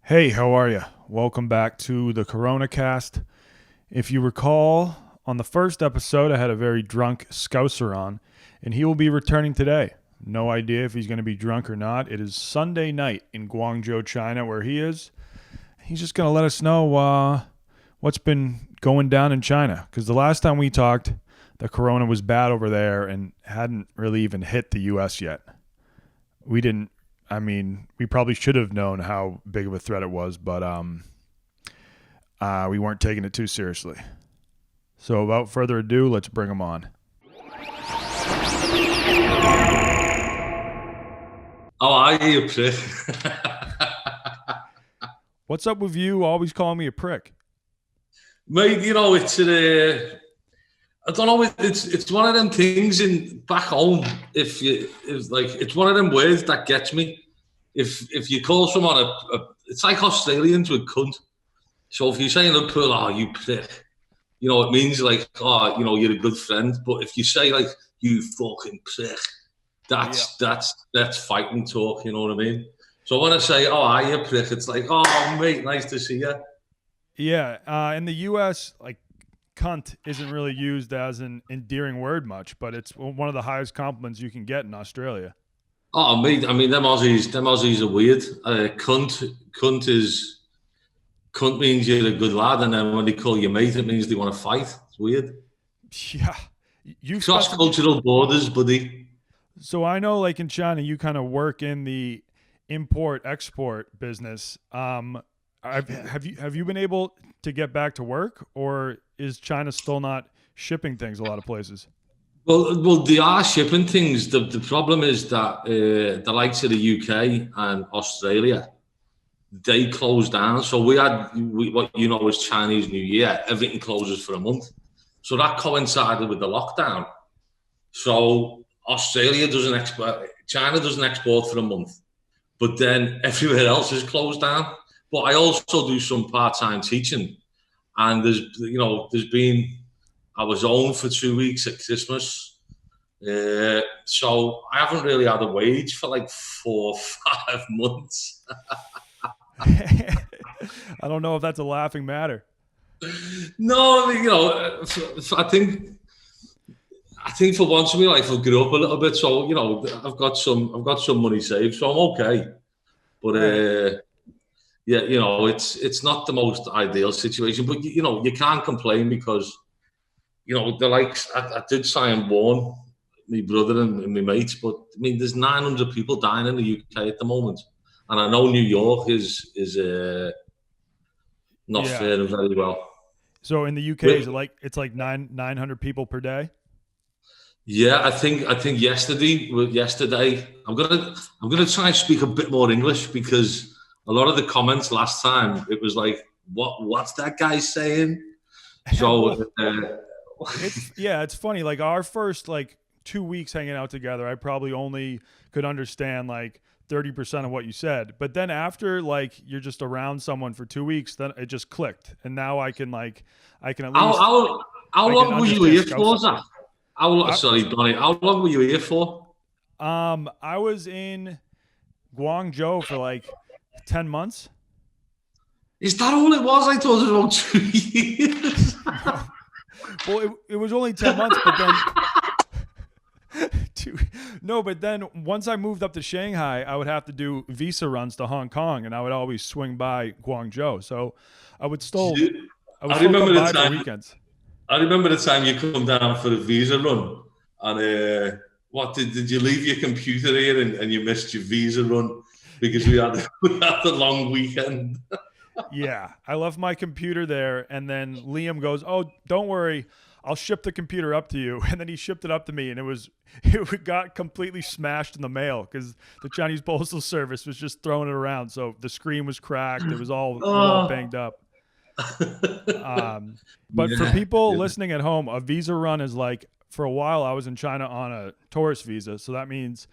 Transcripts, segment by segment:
Hey, how are you? Welcome back to the Coronacast. If you recall, on the first episode, I had a very drunk Scouser on, and he will be returning today. No idea if he's going to be drunk or not. It is Sunday night in Guangzhou, China, where he is. He's just going to let us know what's been going down in China. Because the last time we talked, the corona was bad over there and hadn't really even hit the U.S. yet. We didn't. I mean, we probably should have known how big of a threat it was, but we weren't taking it too seriously. So without further ado, let's bring him on. How are you, you prick? What's up with you always calling me a prick? Mate, I don't know, it's one of them things in back home. It's one of them words that gets me. If you call someone it's like Australians with cunt. So if you say in Liverpool, oh, you prick, it means like, oh, you're a good friend. But if you say like, you fucking prick, that's fighting talk, you know what I mean? So when I say, oh, are you a prick, it's like, oh, mate, nice to see you. Yeah, in the U.S., like, cunt isn't really used as an endearing word much, but it's one of the highest compliments you can get in Australia. Oh, mate, I mean, them Aussies are weird. Cunt means you're a good lad, and then when they call you mate, it means they want to fight. It's weird. Yeah, you cross-cultural borders, buddy. So I know, like in China, you kind of work in the import-export business. Have you been able to get back to work, or is China still not shipping things a lot of places? Well, they are shipping things. The problem is that the likes of the UK and Australia, they closed down. So what you know is Chinese New Year. Everything closes for a month. So that coincided with the lockdown. So Australia doesn't export, China doesn't export for a month, but then everywhere else is closed down. But I also do some part-time teaching, and I was home for 2 weeks at Christmas. So I haven't really had a wage for like 4 or 5 months. I don't know if that's a laughing matter. No, I think for once in my life I've grew up a little bit. So I've got some money saved, so I'm okay. But it's not the most ideal situation. But you can't complain because the likes. I did try and warn my brother and my mates, but I mean, there's 900 people dying in the UK at the moment, and I know New York is not faring very well. So in the UK, is it like it's like 900 people per day? Yeah, I think yesterday I'm gonna try and speak a bit more English because a lot of the comments last time it was like, what's that guy saying? So it's funny. Like our first 2 weeks hanging out together, I probably only could understand like 30% of what you said. But then after you're just around someone for 2 weeks, then it just clicked. And now I can at least. How long were you here for, Zach? Sorry, Donnie. How long were you here for? I was in Guangzhou for like 10 months. Is that all it was? I thought it was about 2 years. Well, it was only 10 months, but then. But then once I moved up to Shanghai, I would have to do visa runs to Hong Kong, and I would always swing by Guangzhou. So I would still come by for weekends. I remember the time you come down for a visa run, and what did you leave your computer here and you missed your visa run because we had the long weekend? Yeah, I left my computer there, and then Liam goes, "Oh, don't worry, I'll ship the computer up to you." And then he shipped it up to me, and it got completely smashed in the mail because the Chinese Postal Service was just throwing it around. So the screen was cracked; it was all banged up. But for people listening at home, a visa run is like, for a while I was in China on a tourist visa, so that means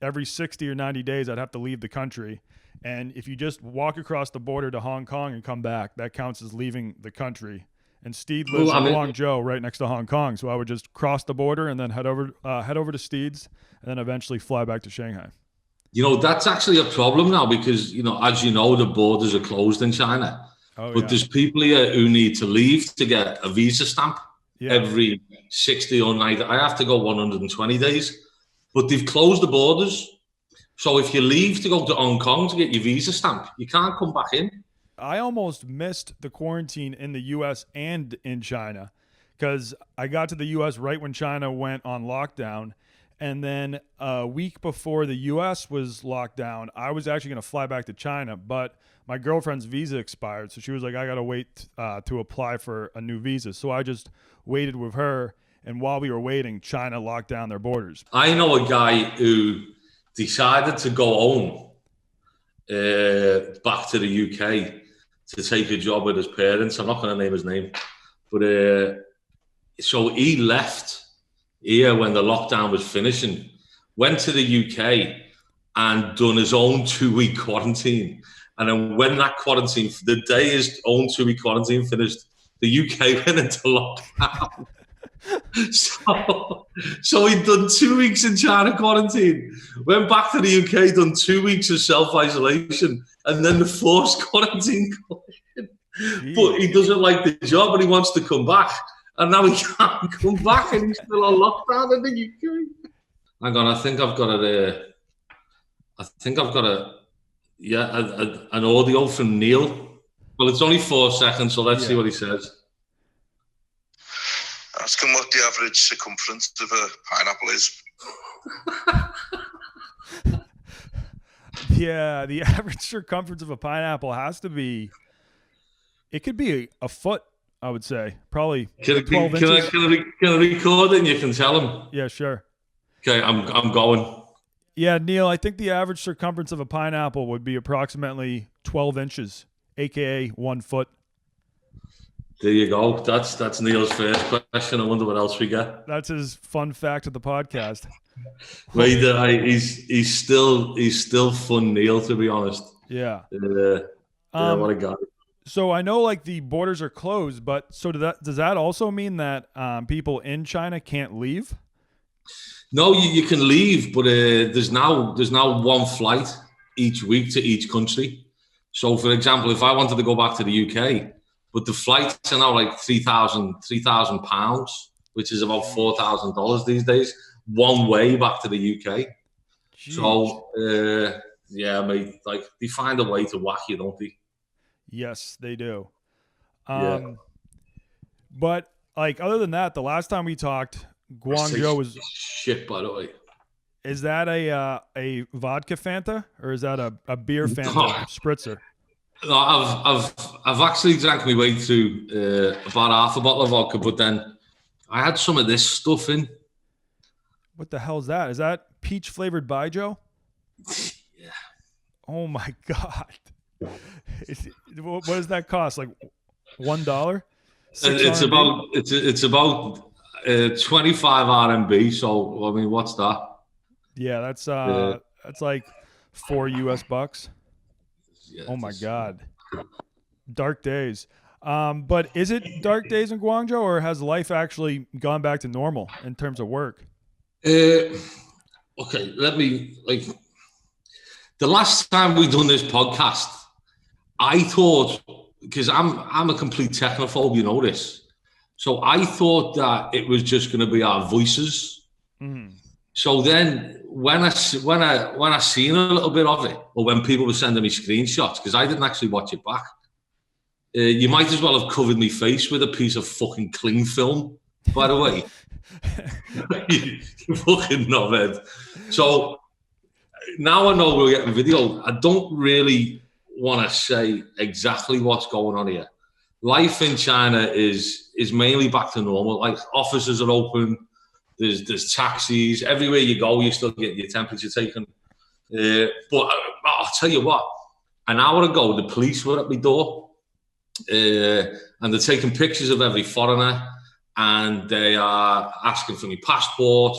every 60 or 90 days I'd have to leave the country. And if you just walk across the border to Hong Kong and come back, that counts as leaving the country. And Steed lives in Guangzhou, right next to Hong Kong, so I would just cross the border and then head over to Steed's, and then eventually fly back to Shanghai. That's actually a problem now because, as you know, the borders are closed in China. But there's people here who need to leave to get a visa stamp every 60 or 90. I have to go 120 days. But they've closed the borders. So if you leave to go to Hong Kong to get your visa stamp, you can't come back in. I almost missed the quarantine in the U.S. and in China because I got to the U.S. right when China went on lockdown. And then a week before the U.S. was locked down, I was actually going to fly back to China, but my girlfriend's visa expired. So she was like, I got to wait to apply for a new visa. So I just waited with her. And while we were waiting, China locked down their borders. I know a guy who decided to go home back to the UK to take a job with his parents. I'm not going to name his name. But so he left here when the lockdown was finishing, went to the UK and done his own 2-week quarantine. And then when that quarantine, the day his own 2-week quarantine finished, the UK went into lockdown. So he'd done 2 weeks in China quarantine, went back to the UK, done 2 weeks of self-isolation, and then the forced quarantine. But he doesn't like the job and he wants to come back. And now he can't come back and he's still on lockdown in the UK. Hang on, I think I've got an audio from Neil. Well, it's only 4 seconds, so let's see what he says. Ask him what the average circumference of a pineapple is. Yeah, the average circumference of a pineapple has to be, it could be a foot, I would say. Probably 12 inches. Can I record it and you can tell him? Yeah, sure. Okay, I'm going. Yeah, Neil, I think the average circumference of a pineapple would be approximately 12 inches, a.k.a. 1 foot. There you go. That's Neil's first question. I wonder what else we get. That's his fun fact of the podcast. Wait, he's still fun, Neil, to be honest. Yeah. What a guy. So I know like the borders are closed, but so does that also mean that people in China can't leave? No, you can leave, but there's now one flight each week to each country. So, for example, if I wanted to go back to the UK, but the flights are now like £3,000, which is about $4,000 these days, one way back to the UK. Jeez. So, mate, like they find a way to whack you, don't they? Yes, they do. But like other than that, the last time we talked, Guangzhou was shit. By the way, is that a vodka Fanta or is that a beer Fanta spritzer? No, I've actually drank my way through about half a bottle of vodka, but then I had some of this stuff in. What the hell is that? Is that peach flavored Baijiu? Yeah. Oh my god. What does that cost? Like $1? It's about 25 RMB. So I mean, what's that? Yeah, that's like $4. Yeah, oh my god, dark days. But is it dark days in Guangzhou, or has life actually gone back to normal in terms of work? Okay, the last time we done this podcast, I thought, because I'm a complete technophobe, you know this. So I thought that it was just going to be our voices. Mm. So then when I seen a little bit of it, or when people were sending me screenshots, because I didn't actually watch it back, you might as well have covered my face with a piece of fucking cling film, by the way. you fucking knobhead. So now I know we're getting video. I don't really want to say exactly what's going on here. Life in China is mainly back to normal. Like offices are open. There's taxis everywhere you go. You still get your temperature taken. But I'll tell you what. An hour ago, the police were at my door, and they're taking pictures of every foreigner, and they are asking for my passport,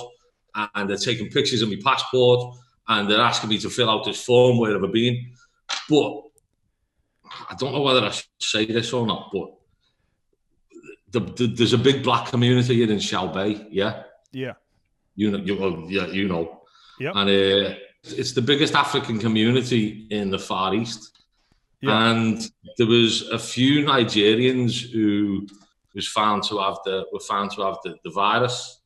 and they're taking pictures of my passport, and they're asking me to fill out this form where I've been. But I don't know whether I should say this or not, but there's a big black community here in Xiaobei, yeah? Yeah. You know. Yep. And it's the biggest African community in the Far East. Yeah. And there was a few Nigerians who were found to have the virus.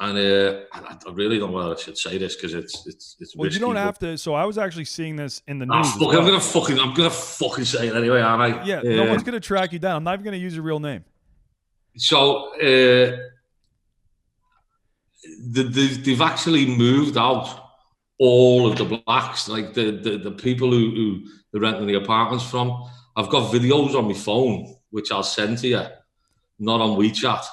And I really don't know whether I should say this because it's Well, risky, you don't have to. So I was actually seeing this in the news. as fuck, well. I'm gonna fucking say it anyway, aren't I? Yeah, no one's gonna track you down. I'm not even gonna use your real name. So they've actually moved out all of the blacks, like the people who they're renting the apartments from. I've got videos on my phone which I'll send to you, not on WeChat.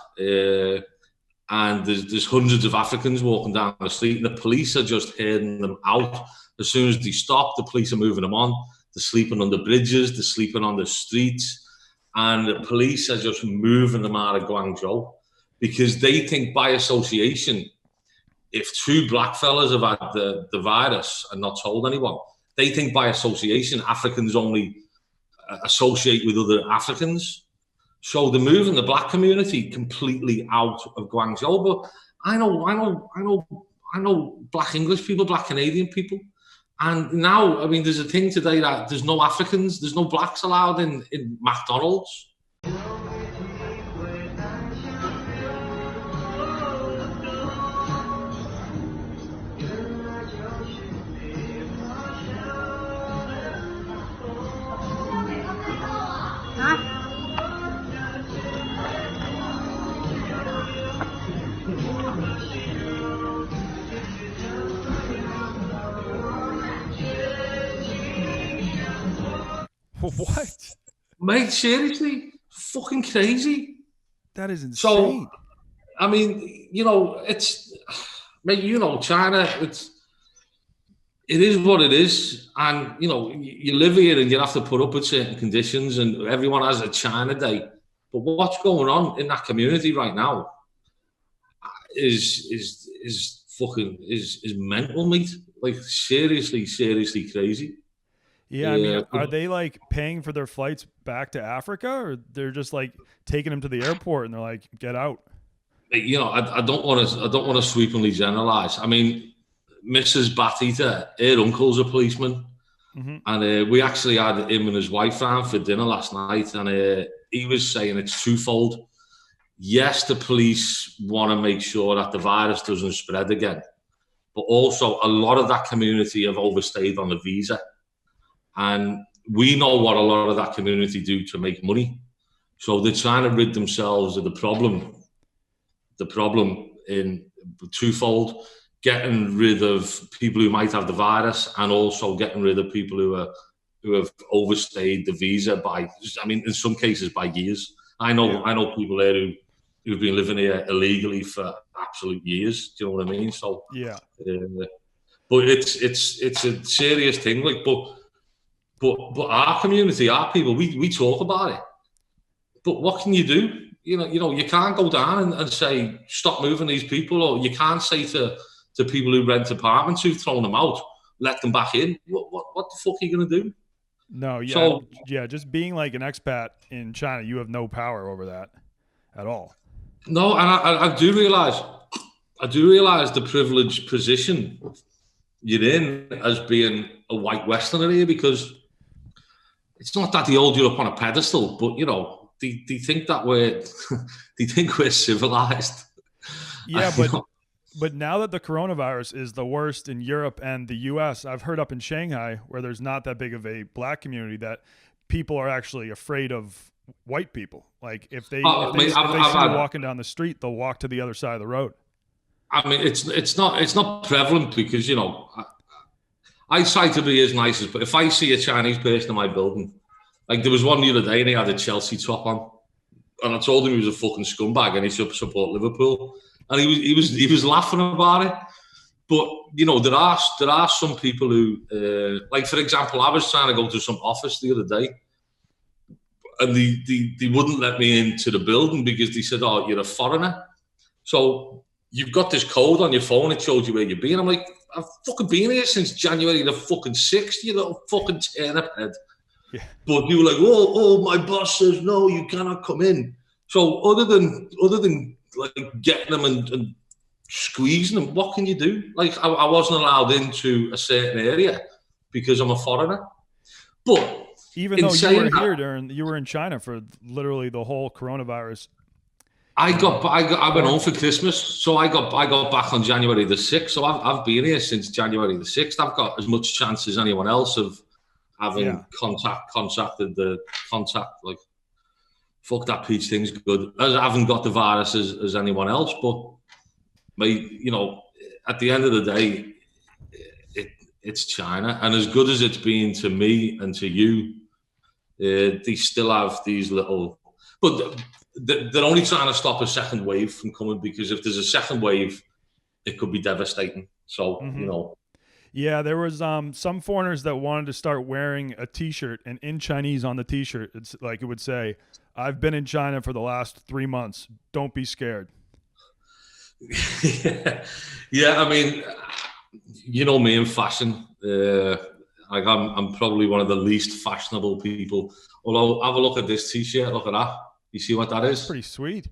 And there's hundreds of Africans walking down the street, and the police are just herding them out. As soon as they stop, the police are moving them on. They're sleeping on the bridges, they're sleeping on the streets, and the police are just moving them out of Guangzhou because they think by association, if two black fellas have had the virus and not told anyone, they think by association Africans only associate with other Africans. So they're moving the black community completely out of Guangzhou. But I know black English people, black Canadian people. And now, I mean, there's a thing today that there's no Africans, there's no blacks allowed in McDonalds. What? Mate, seriously? Fucking crazy. That is insane. So, I mean, you know, mate, you know, China, it is what it is. And, you know, you live here and you have to put up with certain conditions and everyone has a China day. But what's going on in that community right now is mental, mate. Like, seriously crazy. Yeah, I mean, are they like paying for their flights back to Africa, or they're just like taking them to the airport and they're like, get out? You know, I don't want to sweepingly generalize. I mean, Mrs. Batita, her uncle's a policeman, and we actually had him and his wife round for dinner last night, and he was saying it's twofold. Yes, the police want to make sure that the virus doesn't spread again, but also a lot of that community have overstayed on the visa. And we know what a lot of that community do to make money. So they're trying to rid themselves of the problem. The problem in twofold, getting rid of people who might have the virus and also getting rid of people who have overstayed the visa by, I mean, in some cases by years. I know people there who've been living here illegally for absolute years. Do you know what I mean? So yeah. But it's a serious thing. Like, But our community, our people, we talk about it. But what can you do? You know, you can't go down and say, stop moving these people, or you can't say to people who rent apartments who've thrown them out, let them back in. What the fuck are you going to do? No, yeah. So, just being like an expat in China, you have no power over that at all. No, and I do realise the privileged position you're in as being a white Westerner here, because it's not that they hold you up on a pedestal, but, you know, they think that we're civilized. Yeah, but now that the coronavirus is the worst in Europe and the U.S., I've heard up in Shanghai, where there's not that big of a black community, that people are actually afraid of white people. Like if they see you walking down the street, they'll walk to the other side of the road. I mean, it's not prevalent because, you know, I try to be as nice as, but if I see a Chinese person in my building, like there was one the other day and he had a Chelsea top on, and I told him he was a fucking scumbag and he should support Liverpool, and he was laughing about it. But, you know, there are some people who, like for example, I was trying to go to some office the other day, and they wouldn't let me into the building because they said, "Oh, you're a foreigner." So you've got this code on your phone, it shows you where you've been. I'm like, I've fucking been here since January the fucking 6th, you little fucking turnip head. Yeah. But you were like, oh, my boss says no, you cannot come in. So other than like getting them and squeezing them. What can you do? Like, I wasn't allowed into a certain area because I'm a foreigner. But even though you were in China for literally the whole coronavirus. I went home for Christmas, so I got back on January the 6th. So I've been here since January the 6th. I've got as much chance as anyone else of having contacted the contact. Like, fuck that peach thing's good. I haven't got the virus as anyone else, but at the end of the day, it's China, and as good as it's been to me and to you, they still have these little, but. They're only trying to stop a second wave from coming, because if there's a second wave, it could be devastating. So, Yeah, there was some foreigners that wanted to start wearing a T-shirt, and in Chinese on the T-shirt, it's like it would say, "I've been in China for the last 3 months. Don't be scared." Yeah, I mean, you know me in fashion. I'm probably one of the least fashionable people. Although, have a look at this T-shirt. Look at that. You see what that is? Pretty sweet.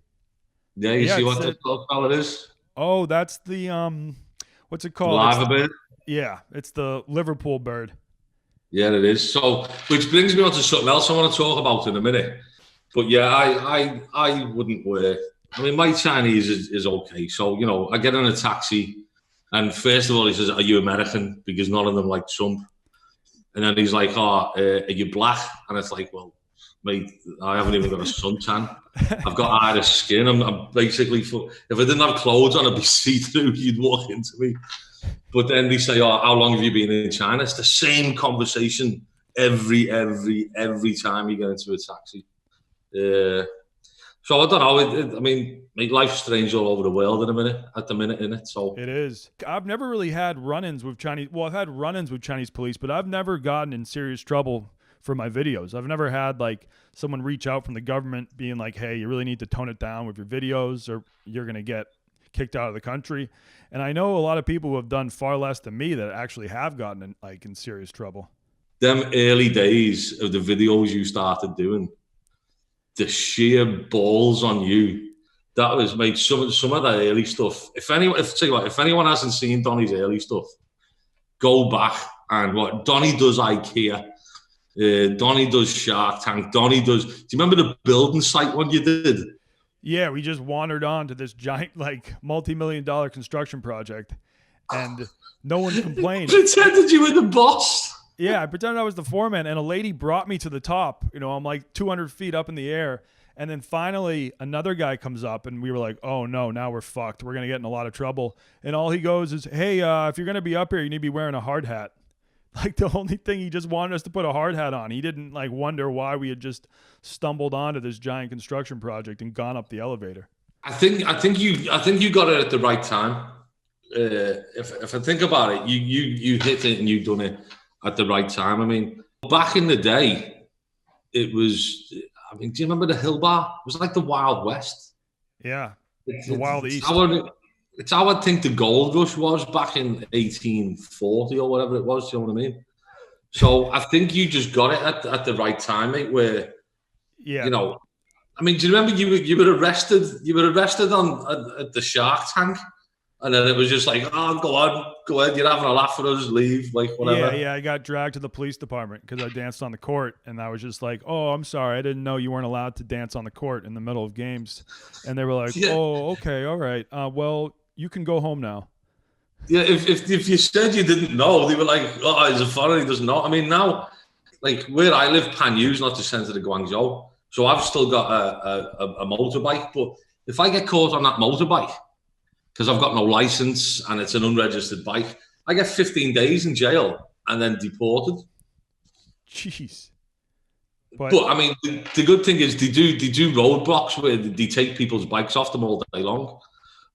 Yeah, you see what the color is? Oh, that's the what's it called? Lava bird. Yeah, it's the Liverpool bird. Yeah, it is. So, which brings me on to something else I want to talk about in a minute. But yeah, I wouldn't wear. I mean, my Chinese is okay. So, I get in a taxi, and first of all, he says, "Are you American?" Because none of them like Trump. And then he's like, "Oh, are you black?" And it's like, well, mate, I haven't even got a suntan. I've got Irish skin. I'm basically, if I didn't have clothes on, I'd be see-through. You'd walk into me. But then they say, "Oh, how long have you been in China?" It's the same conversation every time you get into a taxi. So I don't know. I mean, life's strange all over the world at the minute, innit? So it is. I've never really had run-ins with Chinese. Well, I've had run-ins with Chinese police, but I've never gotten in serious trouble for my videos. I've never had like someone reach out from the government being like, "Hey, you really need to tone it down with your videos or you're going to get kicked out of the country." And I know a lot of people who have done far less than me that actually have gotten in serious trouble. Them early days of the videos you started doing, the sheer balls on you, that was, made some of that early stuff. If anyone hasn't seen Donnie's early stuff, go back and what Donnie does IKEA. Donnie does Shark Tank. Donnie does. Do you remember the building site one you did? Yeah, we just wandered on to this giant, like, multi-million-dollar construction project, and no one complained. Pretended you were the boss. Yeah, I pretended I was the foreman, and a lady brought me to the top. I'm like 200 feet up in the air, and then finally another guy comes up, and we were like, "Oh no, now we're fucked. We're gonna get in a lot of trouble." And all he goes is, "Hey, if you're gonna be up here, you need to be wearing a hard hat." Like, the only thing, he just wanted us to put a hard hat on. He didn't like wonder why we had just stumbled onto this giant construction project and gone up the elevator. I think you got it at the right time. If I think about it, you hit it and you done it at the right time. I mean, back in the day, it was. I mean, do you remember the Hill Bar? It was like the Wild West. Yeah, the Wild East. It's how I think the gold rush was back in 1840 or whatever it was. Do you know what I mean? So I think you just got it at the right time, mate. Where, I mean, do you remember you were arrested? You were arrested at the Shark Tank, and then it was just like, "Oh, go on, you're having a laugh for us, leave, like whatever." Yeah. I got dragged to the police department because I danced on the court, and I was just like, "Oh, I'm sorry, I didn't know you weren't allowed to dance on the court in the middle of games." And they were like, "Oh, okay, all right. Well, you can go home now." Yeah, if you said you didn't know, they were like, "Oh, he's a foreigner, he doesn't know." I mean, now, like where I live, Panyu's not the centre of Guangzhou, so I've still got a motorbike. But if I get caught on that motorbike because I've got no license and it's an unregistered bike, I get 15 days in jail and then deported. Jeez. But I mean, the good thing is they do roadblocks where they take people's bikes off them all day long.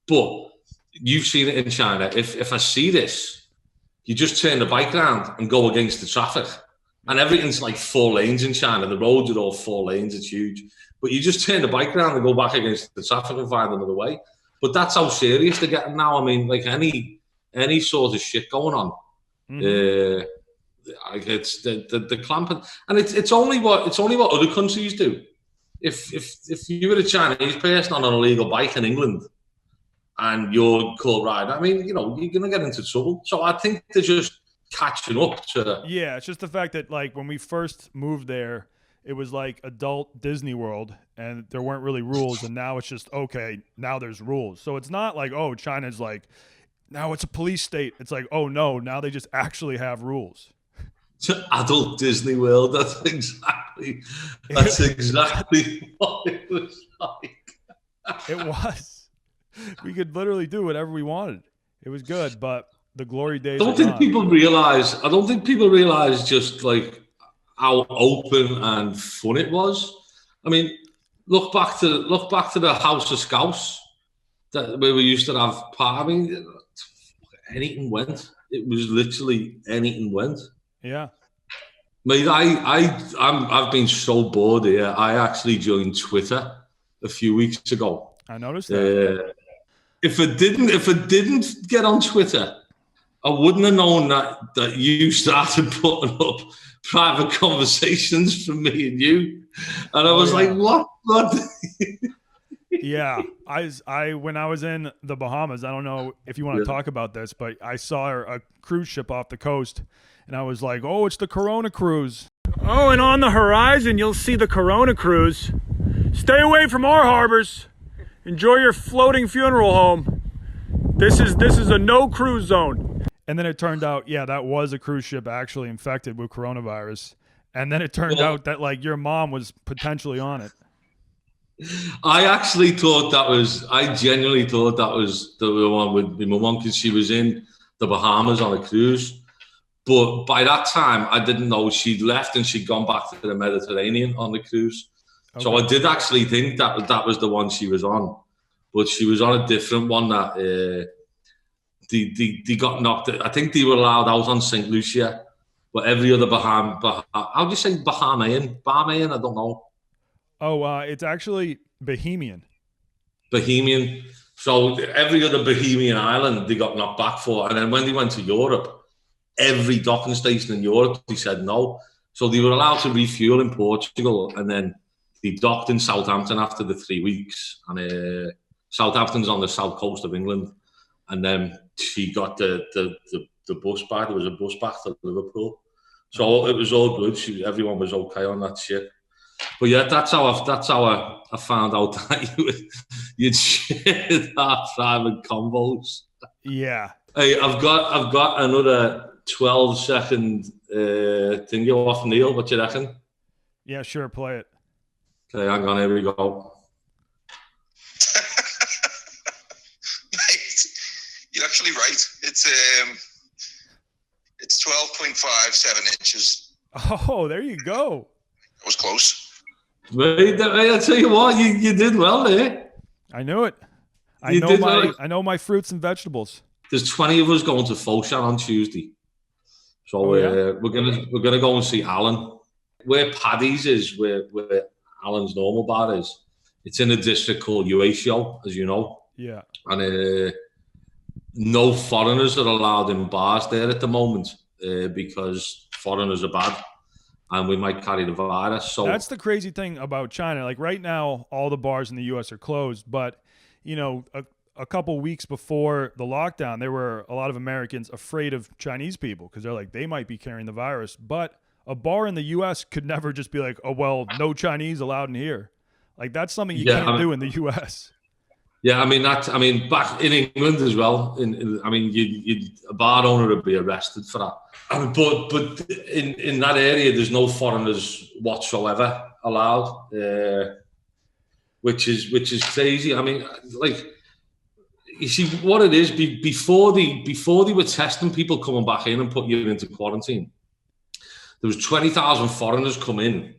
But you've seen it in China. If I see this, you just turn the bike around and go against the traffic. And everything's like 4 lanes in China. The roads are all 4 lanes. It's huge. But you just turn the bike around and go back against the traffic and find another way. But that's how serious they're getting now. I mean, like any sort of shit going on. Mm-hmm. It's the clamping, and it's only what other countries do. If you were a Chinese person on an illegal bike in England, and you're caught riding, I mean, you're going to get into trouble. So I think they're just catching up to. Yeah, it's just the fact that like when we first moved there, it was like adult Disney World, and there weren't really rules, and now it's just okay. Now there's rules, so it's not like China's like now it's a police state. It's like no, now they just actually have rules. Adult Disney World. That's exactly what it was like. It was. We could literally do whatever we wanted. It was good, but the glory days. I don't think people realize just like how open and fun it was. I mean, look back to the House of Scouts where we used to have I mean, anything went. It was literally anything went. Yeah. Mate, I've been so bored here. I actually joined Twitter a few weeks ago. I noticed that. If I didn't get on Twitter, I wouldn't have known that you started putting up private conversations from me and you, and I was like, what? Yeah, I when I was in the Bahamas, I don't know if you want to talk about this, but I saw a cruise ship off the coast, and I was like, it's the Corona cruise. Oh, and on the horizon, you'll see the Corona cruise. Stay away from our harbors. Enjoy your floating funeral home. This is a no cruise zone. And then it turned out, that was a cruise ship actually infected with coronavirus. And then it turned out that like your mom was potentially on it. I genuinely thought that was the one with my mum because she was in the Bahamas on a cruise. But by that time, I didn't know she'd left and she'd gone back to the Mediterranean on the cruise. Okay. So I did actually think that was the one she was on. But she was on a different one that they got knocked. I think they were allowed out on St. Lucia. But every other how do you say Bahamian? Bahamian? I don't know. It's actually Bohemian. Bohemian. So every other Bohemian island they got knocked back for. And then when they went to Europe, every docking station in Europe, they said no. So they were allowed to refuel in Portugal. And then they docked in Southampton after the 3 weeks. And Southampton's on the south coast of England. And then she got the bus back. There was a bus back to Liverpool. So it was all good. Everyone was okay on that ship. But yeah, that's how I found out that you'd shared our private combos. Yeah. Hey, I've got another 12-second thing you off Neil. What do you reckon? Yeah, sure. Play it. Okay, hang on. Here we go. Mate, you're actually right. It's 12.57 inches. Oh, there you go. That was close. Wait, I'll tell you what, you did well there. I knew it. I know my fruits and vegetables. There's 20 of us going to Foshan on Tuesday, so we're gonna go and see Alan. Where Paddy's is, where Alan's normal bar is. It's in a district called Uatio, as you know. Yeah. And no foreigners are allowed in bars there at the moment because foreigners are bad. And we might carry the virus. So that's the crazy thing about China. Like right now, all the bars in the U.S. are closed. But, a couple weeks before the lockdown, there were a lot of Americans afraid of Chinese people because they're like, they might be carrying the virus. But a bar in the U.S. could never just be like, no Chinese allowed in here. Like that's something you can't do in the U.S. Yeah, back in England as well. A bar owner would be arrested for that. But in that area, there's no foreigners whatsoever allowed, which is crazy. I mean, like you see what it is before they were testing people coming back in and putting you into quarantine. There was 20,000 foreigners come in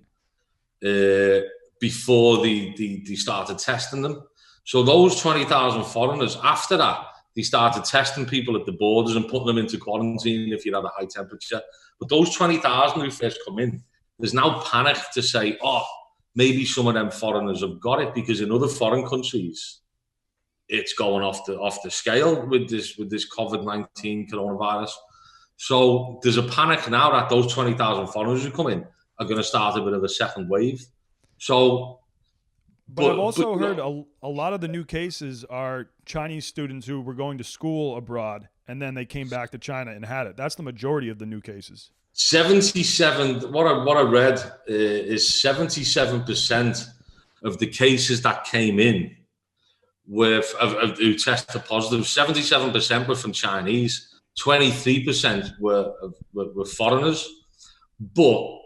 before they started testing them. So those 20,000 foreigners, after that, they started testing people at the borders and putting them into quarantine if you had a high temperature. But those 20,000 who first come in, there's now panic to say, maybe some of them foreigners have got it because in other foreign countries, it's going off the scale with this COVID-19 coronavirus. So there's a panic now that those 20,000 foreigners who come in are going to start a bit of a second wave. So But I've also heard a lot of the new cases are Chinese students who were going to school abroad and then they came back to China and had it. That's the majority of the new cases. 77. What I read is 77% of the cases that came in who tested positive. 77% were from Chinese. 23% were foreigners. But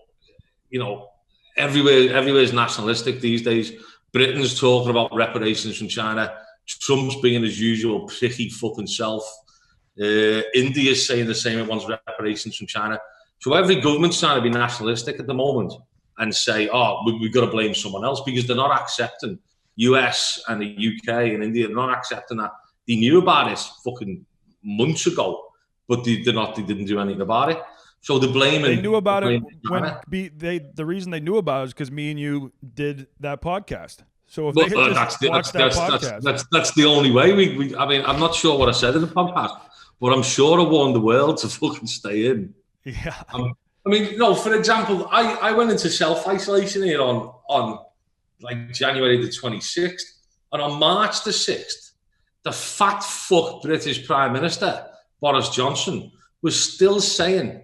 everywhere's nationalistic these days. Britain's talking about reparations from China. Trump's being his usual pricky fucking self. India's saying the same. It wants reparations from China. So every government's trying to be nationalistic at the moment and say, we've got to blame someone else, because they're not accepting US and the UK and India. They're not accepting that. They knew about it fucking months ago, but they didn't do anything about it. So they're blaming. They knew about it the reason they knew about it is because me and you did that podcast. So if that's the only way. I mean, I'm not sure what I said in the podcast, but I'm sure I warned the world to fucking stay in. Yeah. For example, I went into self-isolation here on like January the 26th, and on March the 6th, the fat fuck British Prime Minister Boris Johnson was still saying,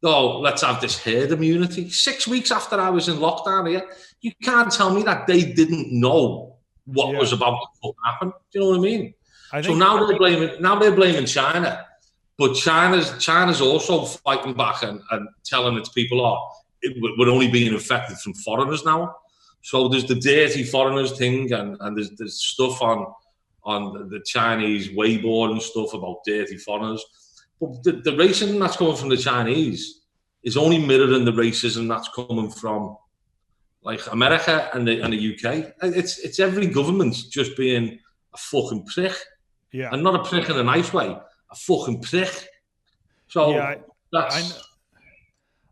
let's have this herd immunity. 6 weeks after I was in lockdown here, you can't tell me that they didn't know what was about to happen. Do you know what I mean? So now they're blaming China, but China's also fighting back and telling its people, we're only being infected from foreigners now. So there's the dirty foreigners thing, and there's stuff on the Chinese Weibo and stuff about dirty foreigners. But the racism that's coming from the Chinese is only mirroring the racism that's coming from like America and the UK. It's every government just being a fucking prick. Yeah. And not a prick in a nice way, a fucking prick. So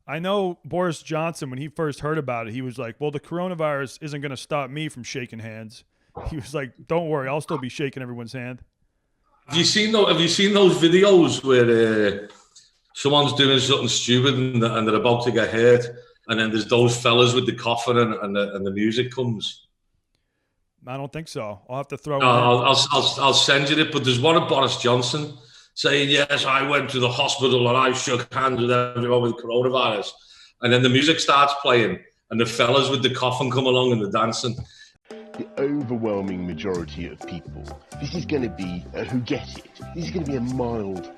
I know Boris Johnson, when he first heard about it, he was like, well, the coronavirus isn't going to stop me from shaking hands. He was like, don't worry, I'll still be shaking everyone's hand. Have you seen those videos where someone's doing something stupid and they're about to get hurt, and then there's those fellas with the coffin and the music comes? I don't think so. I'll have to throw it. I'll send you it. But there's one of Boris Johnson saying, yes, I went to the hospital and I shook hands with everyone with coronavirus. And then the music starts playing and the fellas with the coffin come along and they're dancing. The overwhelming majority of people, this is going to be, who get it, this is going to be a mild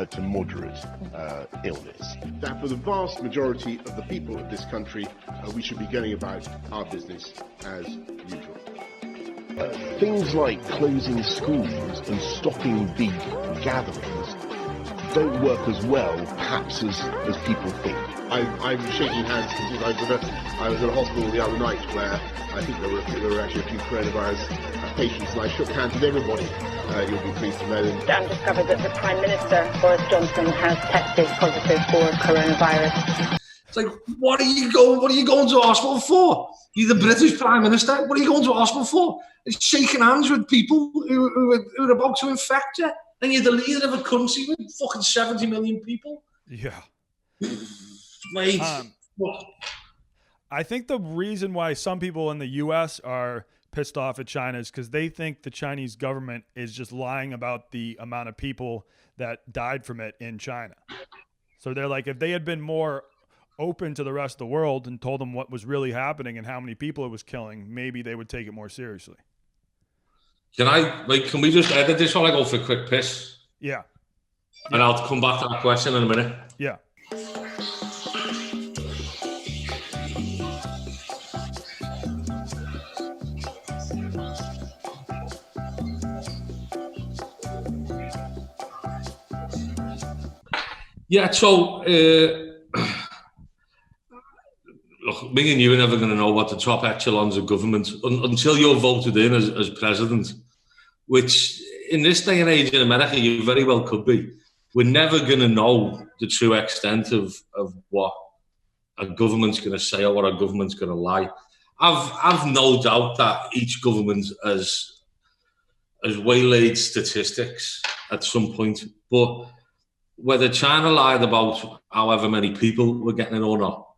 to moderate illness. That for the vast majority of the people of this country, we should be going about our business as usual. Things like closing schools and stopping big gatherings don't work as well, perhaps, as people think. I'm shaking hands because I was at a hospital the other night where I think there were actually a few coronavirus patients, and I shook hands with everybody. You'll be pleased to know. Dan discovered that the Prime Minister, Boris Johnson, has tested positive for coronavirus. It's like, what are you going to hospital for? You're the British Prime Minister. What are you going to hospital for? It's shaking hands with people who are about to infect you. And you're the leader of a country with fucking 70 million people. Yeah. Mate. I think the reason why some people in the U.S. are pissed off at China is because they think the Chinese government is just lying about the amount of people that died from it in China. So they're like, if they had been more open to the rest of the world and told them what was really happening and how many people it was killing, maybe they would take it more seriously. Can we just edit this while I go for a quick piss? Yeah. And I'll come back to that question in a minute. Yeah. Yeah, so look, me and you are never going to know what the top echelons of government until you're voted in as president, which in this day and age in America, you very well could be. We're never going to know the true extent of what a government's going to say or what a government's going to lie. I've no doubt that each government has waylaid statistics at some point, but whether China lied about however many people were getting it or not,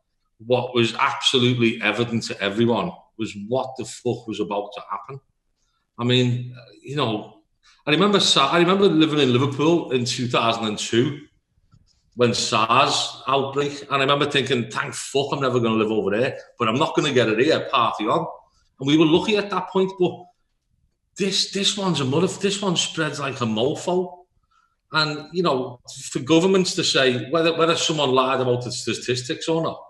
what was absolutely evident to everyone was what the fuck was about to happen. I mean, you know, I remember living in Liverpool in 2002 when SARS outbreak, and I remember thinking, thank fuck I'm never going to live over there, but I'm not going to get it here, party on. And we were lucky at that point, but this one's a mother, this one spreads like a mofo. And, you know, for governments to say whether someone lied about the statistics or not,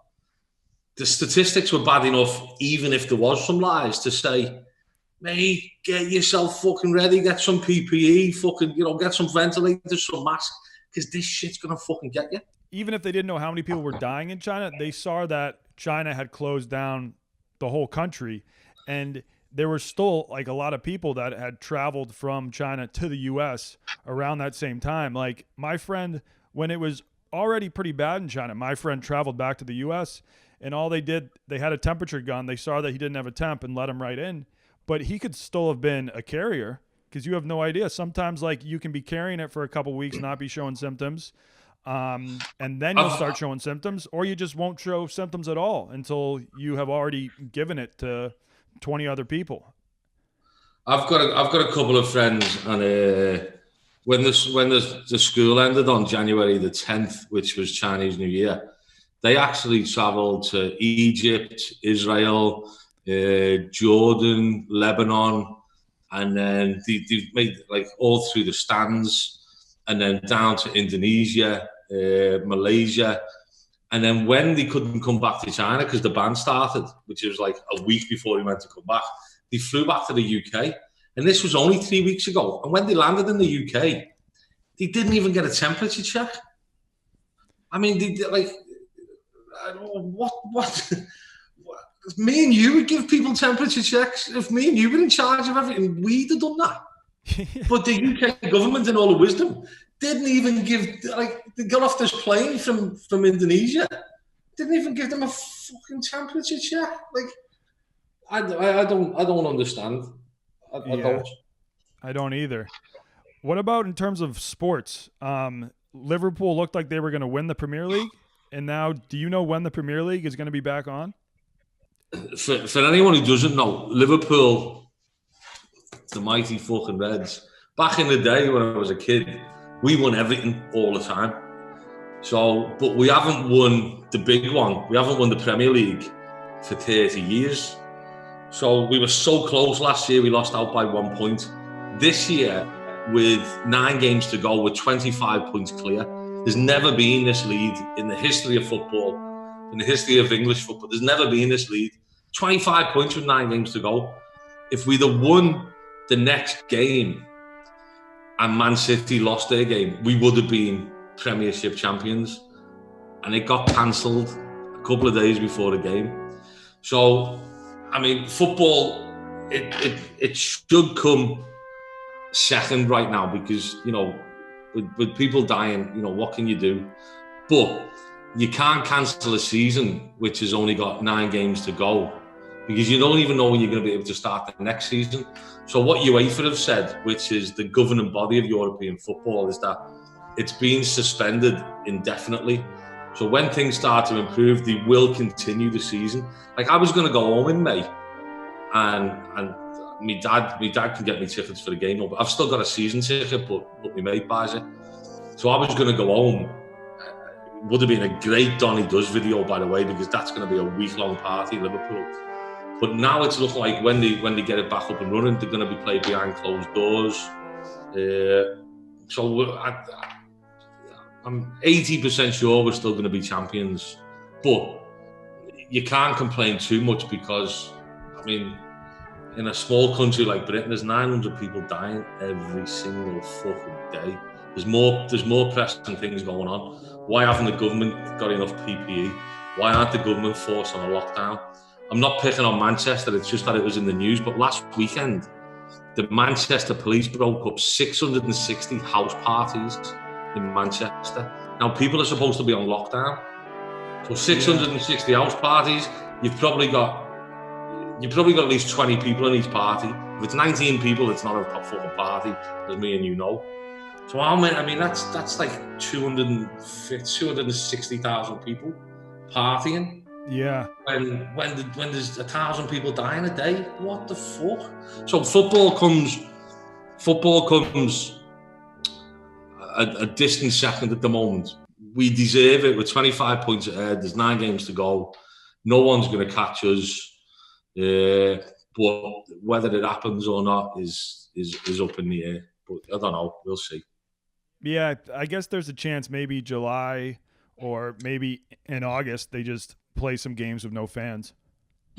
the statistics were bad enough, even if there was some lies, to say, mate, get yourself fucking ready, get some PPE, fucking, you know, get some ventilators, some masks, because this shit's going to fucking get you. Even if they didn't know how many people were dying in China, they saw that China had closed down the whole country, and there were still like a lot of people that had traveled from China to the U.S. around that same time. Like my friend, when it was already pretty bad in China, my friend traveled back to the U.S. and all they did, they had a temperature gun. They saw that he didn't have a temp and let him right in, but he could still have been a carrier because you have no idea. Sometimes like you can be carrying it for a couple weeks, not be showing symptoms. And then you'll start showing symptoms, or you just won't show symptoms at all until you have already given it to 20 other people. I've got a couple of friends, and when the school ended on January the 10th, which was Chinese New Year, they actually travelled to Egypt, Israel, Jordan, Lebanon, and then they made like all through the stands, and then down to Indonesia, Malaysia. And then when they couldn't come back to China because the ban started, which was like a week before he meant to come back, they flew back to the UK. And this was only 3 weeks ago. And when they landed in the UK, they didn't even get a temperature check. I mean, they like, what? If me and you would give people temperature checks, if me and you were in charge of everything, we'd have done that. But the UK government, in all the wisdom, didn't even give, like, they got off this plane from Indonesia, didn't even give them a fucking temperature check. Like, I don't understand. I don't either. What about in terms of sports? Liverpool looked like they were going to win the Premier League, and now do you know when the Premier League is going to be back on? For anyone who doesn't know, Liverpool, the mighty fucking Reds, back in the day when I was a kid, we won everything all the time. So, but we haven't won the big one. We haven't won the Premier League for 30 years. So we were so close last year, we lost out by 1 point. This year, with 9 games to go, we're 25 points clear. There's never been this lead in the history of football, in the history of English football. There's never been this lead. 25 points with 9 games to go. If we'd have won the next game and Man City lost their game, we would have been Premiership champions. And it got cancelled a couple of days before the game. So, I mean, football, it should come second right now because, you know, with people dying, you know, what can you do? But you can't cancel a season which has only got 9 games to go because you don't even know when you're going to be able to start the next season. So what UEFA have said, which is the governing body of European football, is that it's been suspended indefinitely. So when things start to improve, they will continue the season. Like I was going to go home in May, and my dad can get me tickets for the game. But I've still got a season ticket, but my mate buys it. So I was going to go home. It would have been a great Donny Does video, by the way, because that's going to be a week-long party in Liverpool. But now it's looking like when they get it back up and running, they're going to be played behind closed doors. So I'm 80% sure we're still going to be champions. But you can't complain too much because, I mean, in a small country like Britain, there's 900 people dying every single fucking day. There's more pressing things going on. Why haven't the government got enough PPE? Why aren't the government forced on a lockdown? I'm not picking on Manchester, it's just that it was in the news. But last weekend, the Manchester police broke up 660 house parties in Manchester. Now, people are supposed to be on lockdown. So 660 house parties, you've probably got at least 20 people in each party. If it's 19 people, it's not a fucking party, as me and you know. So I mean that's like 260,000 people partying. Yeah. When there's 1,000 people dying a day, what the fuck? So football comes a distant second at the moment. We deserve it. We're 25 points ahead. There's 9 games to go. No one's going to catch us. But whether it happens or not is up in the air. But I don't know. We'll see. Yeah, I guess there's a chance maybe July or maybe in August they just play some games with no fans.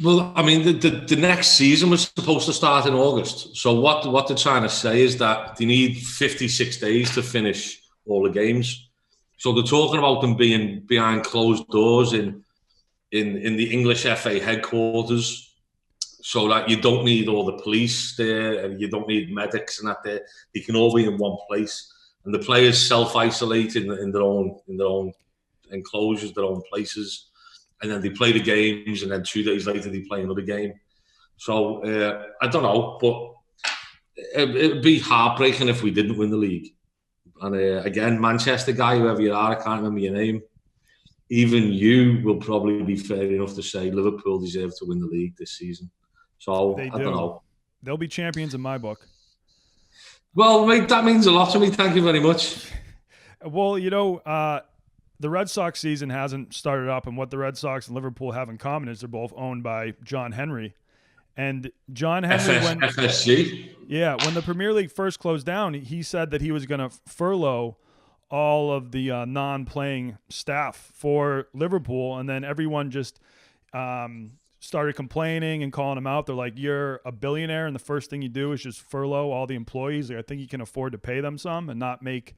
Well, I mean, the next season was supposed to start in August. So what they're trying to say is that they need 56 days to finish all the games. So they're talking about them being behind closed doors in the English FA headquarters, so that you don't need all the police there and you don't need medics and that there. They can all be in one place, and the players self-isolate in their own enclosures, their own places. And then they play the games, and then 2 days later they play another game. So I don't know, but it'd be heartbreaking if we didn't win the league. And again, Manchester guy, whoever you are, I can't remember your name. Even you will probably be fair enough to say Liverpool deserve to win the league this season. So I don't know. They'll be champions in my book. Well, mate, that means a lot to me. Thank you very much. Well, you know, the Red Sox season hasn't started up, and what the Red Sox and Liverpool have in common is they're both owned by John Henry. And John Henry, FSG. Yeah, when the Premier League first closed down, he said that he was going to furlough all of the non-playing staff for Liverpool, and then everyone just started complaining and calling him out. They're like, "You're a billionaire, and the first thing you do is just furlough all the employees. Like, I think you can afford to pay them some and not make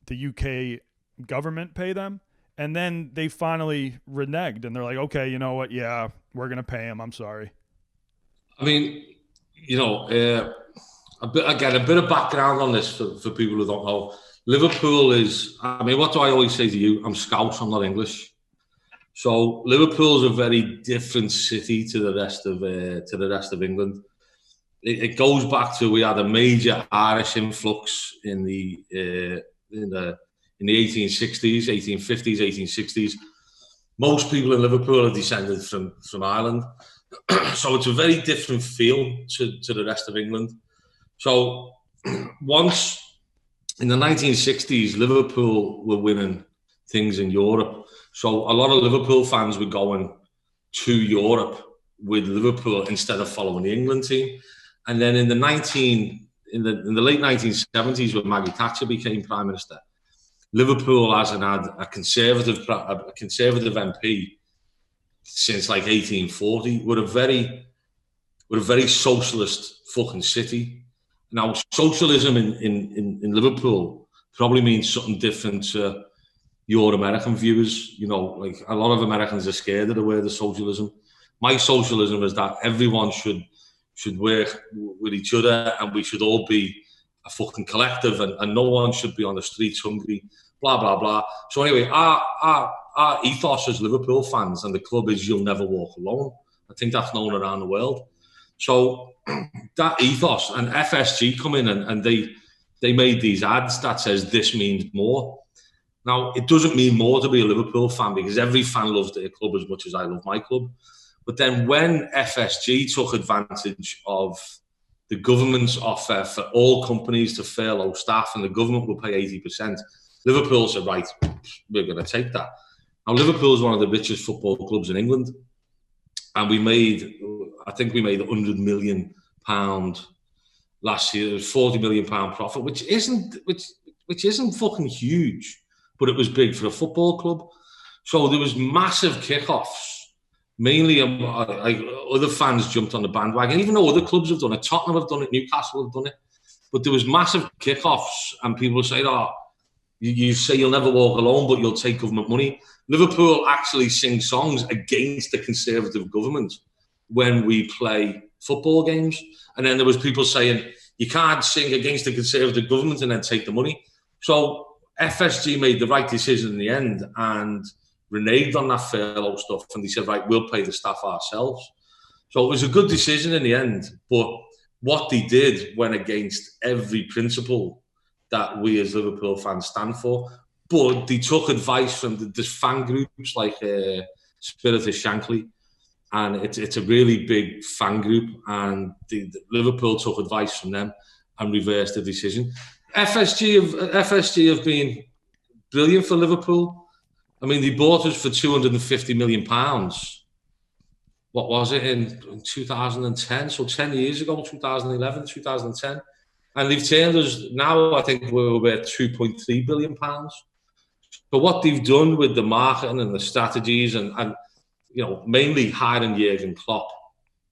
the UK government pay them." And then they finally reneged, and they're like, "Okay, you know what? Yeah, we're gonna pay him. I'm sorry." I mean, you know, a bit of background on this for people who don't know. Liverpool is, I mean, what do I always say to you? I'm Scouse, I'm not English. So Liverpool's a very different city to the rest of England. It goes back to, we had a major Irish influx in the 1860s, 1850s, 1860s. Most people in Liverpool are descended from Ireland. So it's a very different feel to the rest of England. So once in the 1960s, Liverpool were winning things in Europe. So a lot of Liverpool fans were going to Europe with Liverpool instead of following the England team. And then in the late 1970s, when Maggie Thatcher became Prime Minister, Liverpool hasn't had a conservative MP since like 1840. We're a very socialist fucking city. Now, socialism in Liverpool probably means something different to your American viewers. You know, like a lot of Americans are scared of the word of socialism. My socialism is that everyone should work with each other, and we should all be a fucking collective, and no one should be on the streets hungry, blah, blah, blah. So anyway, our ethos as Liverpool fans and the club is you'll never walk alone. I think that's known around the world. So that ethos, and FSG come in and they made these ads that says this means more. Now, it doesn't mean more to be a Liverpool fan, because every fan loves their club as much as I love my club. But then when FSG took advantage of the government's offer for all companies to furlough staff and the government will pay 80%, Liverpool said, right, we're going to take that. Now, Liverpool is one of the richest football clubs in England. And I think we made £100 million last year. It was £40 million profit, which isn't fucking huge, but it was big for a football club. So there was massive kickoffs. Mainly, other fans jumped on the bandwagon, even though other clubs have done it. Tottenham have done it, Newcastle have done it. But there was massive kickoffs, and people say, "Oh, you say you'll never walk alone, but you'll take government money." Liverpool actually sing songs against the Conservative government when we play football games. And then there was people saying, you can't sing against the Conservative government and then take the money. So FSG made the right decision in the end and reneged on that furlough stuff. And they said, right, we'll pay the staff ourselves. So it was a good decision in the end. But what they did went against every principle that we as Liverpool fans stand for. But they took advice from the fan groups like Spirit of Shankly. And it's a really big fan group, and the Liverpool took advice from them and reversed the decision. FSG have been brilliant for Liverpool. I mean, they bought us for £250 million. What was it in 2010? So 10 years ago, 2011, 2010. And they've turned us, now I think we're worth £2.3 billion. But what they've done with the marketing and the strategies and you know, mainly hiring Jurgen Klopp,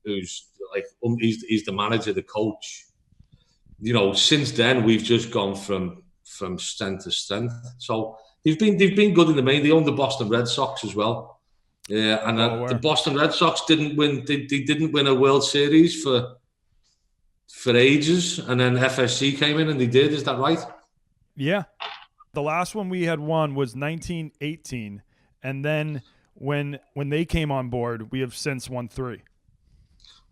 who's like, he's the manager, the coach. You know, since then, we've just gone from strength to strength. So they've been good in the main. They own the Boston Red Sox as well. Yeah, and the Boston Red Sox didn't win. They didn't win a World Series for ages, and then FSG came in and they did. Is that right? Yeah, the last one we had won was 1918, and then when they came on board, we have since won 3.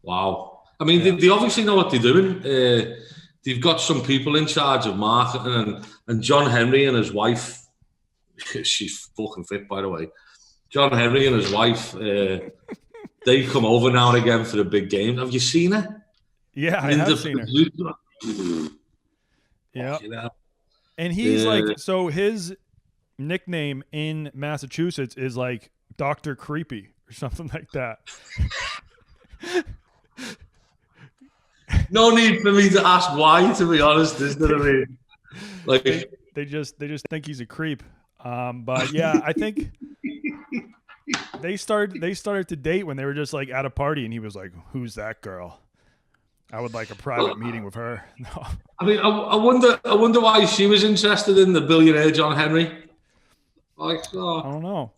Wow. I mean, they obviously know what they're doing. They've got some people in charge of marketing, and John Henry and his wife. She's fucking fit, by the way. John Henry and his wife, they come over now and again for the big game. Have you seen her? Yeah, I have seen her. Yeah. And he's like, so his nickname in Massachusetts is like Dr. Creepy or something like that. No need for me to ask why, to be honest, isn't it? I mean, like they just think he's a creep. But yeah, I think they started to date when they were just like at a party, and he was like, "Who's that girl? I would like a private meeting with her." No. I mean, I wonder why she was interested in the billionaire John Henry. Like, I don't know.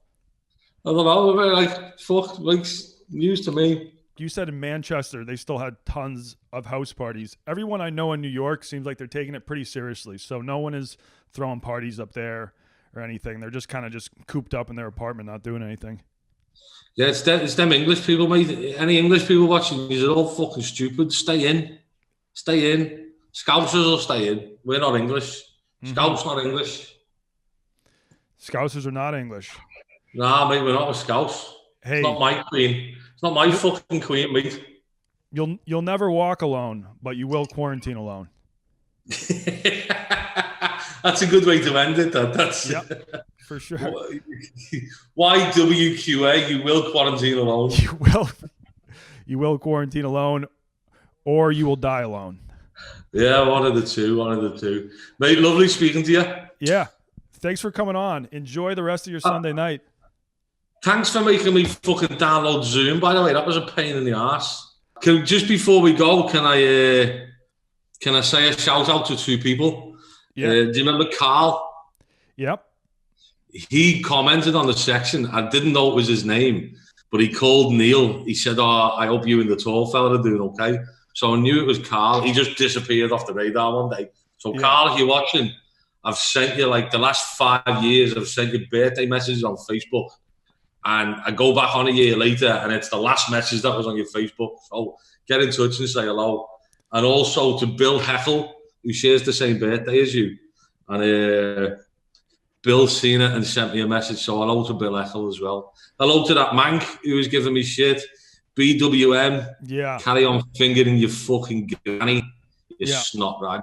Like, fuck, like, news to me. You said in Manchester they still had tons of house parties. Everyone I know in New York seems like they're taking it pretty seriously. So no one is throwing parties up there or anything. They're just kind of just cooped up in their apartment, not doing anything. Yeah, it's them English people, mate. Any English people watching these are all fucking stupid. Stay in. Scousers will stay in. We're not English. Scouts not English. Scousers are not English. Nah, mate, we're not with Scouts. Hey, it's not my queen. It's not my fucking queen, mate. You'll never walk alone, but you will quarantine alone. That's a good way to end it. That's for sure. YWQA, you will quarantine alone. You will quarantine alone, or you will die alone. Yeah, one of the two. Mate, lovely speaking to you. Yeah. Thanks for coming on. Enjoy the rest of your Sunday night. Thanks for making me fucking download Zoom, by the way. That was a pain in the arse. Just before we go, can I say a shout out to 2 people? Yeah. Do you remember Carl? Yep. He commented on the section. I didn't know it was his name, but he called Neil. He said, I hope you and the tall fella are doing okay. So I knew it was Carl. He just disappeared off the radar one day. So Carl, if you're watching, I've sent you, like, the last 5 years, I've sent you birthday messages on Facebook. And I go back on a year later, and it's the last message that was on your Facebook. So get in touch and say hello. And also to Bill Heckel, who shares the same birthday as you. And Bill seen it and sent me a message. So hello to Bill Heckel as well. Hello to that mank who was giving me shit. BWM. Yeah. Carry on fingering your fucking granny. You snot rag.